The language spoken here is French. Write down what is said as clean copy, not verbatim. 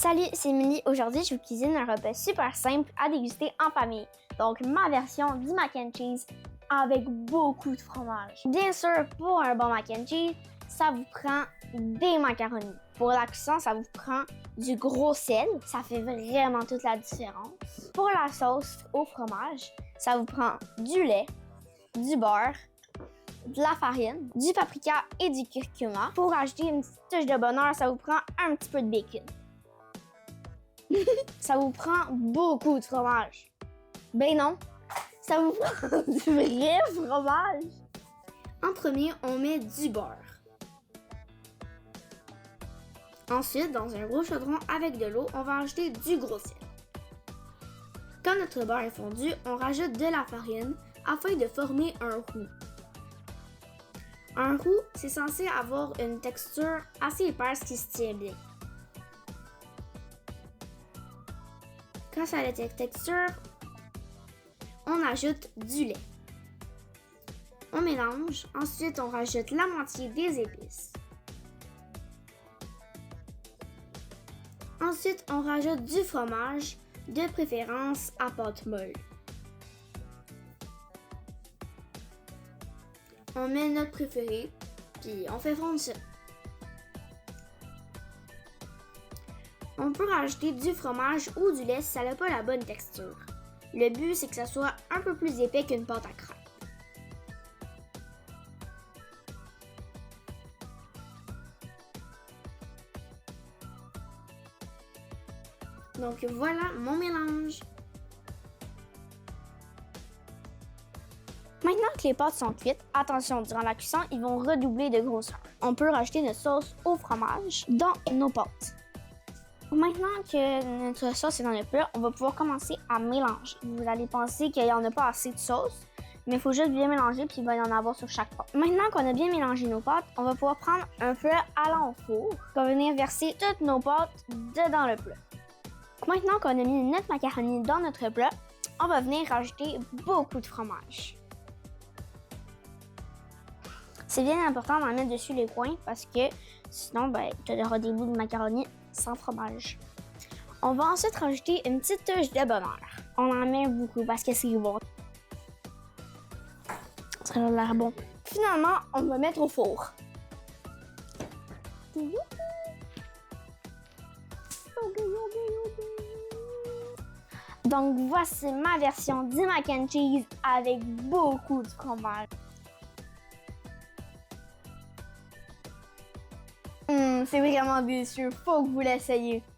Salut, c'est Emily. Aujourd'hui, je vous cuisine un repas super simple à déguster en famille. Donc, ma version du mac and cheese avec beaucoup de fromage. Bien sûr, pour un bon mac and cheese, ça vous prend des macaronis. Pour la cuisson, ça vous prend du gros sel. Ça fait vraiment toute la différence. Pour la sauce au fromage, ça vous prend du lait, du beurre, de la farine, du paprika et du curcuma. Pour ajouter une petite touche de bonheur, ça vous prend un petit peu de bacon. Ça vous prend beaucoup de fromage. Ben non, ça vous prend du vrai fromage. En premier, on met du beurre. Ensuite, dans un gros chaudron avec de l'eau, on va ajouter du gros sel. Quand notre beurre est fondu, on rajoute de la farine afin de former un roux. Un roux, c'est censé avoir une texture assez épaisse qui se tient bien. Quand ça a cette texture, on ajoute du lait. On mélange, ensuite on rajoute la moitié des épices. Ensuite, on rajoute du fromage, de préférence à pâte molle. On met notre préféré, puis on fait fondre ça. On peut rajouter du fromage ou du lait si ça n'a pas la bonne texture. Le but, c'est que ça soit un peu plus épais qu'une pâte à crêpes. Donc voilà mon mélange. Maintenant que les pâtes sont cuites, attention, durant la cuisson, ils vont redoubler de grosseur. On peut rajouter notre sauce au fromage dans nos pâtes. Maintenant que notre sauce est dans le plat, on va pouvoir commencer à mélanger. Vous allez penser qu'il n'y en a pas assez de sauce, mais il faut juste bien mélanger puis il va y en avoir sur chaque pâte. Maintenant qu'on a bien mélangé nos pâtes, on va pouvoir prendre un plat allant au four. On va venir verser toutes nos pâtes dedans le plat. Maintenant qu'on a mis notre macaroni dans notre plat, on va venir rajouter beaucoup de fromage. C'est bien important d'en mettre dessus les coins parce que sinon, tu auras des bouts de macaroni sans fromage. On va ensuite rajouter une petite touche de bonheur. On en met beaucoup parce que c'est bon. Ça a l'air bon. Finalement, on va mettre au four. Donc voici ma version du mac and cheese avec beaucoup de fromage. C'est vraiment délicieux, faut que vous l'essayiez.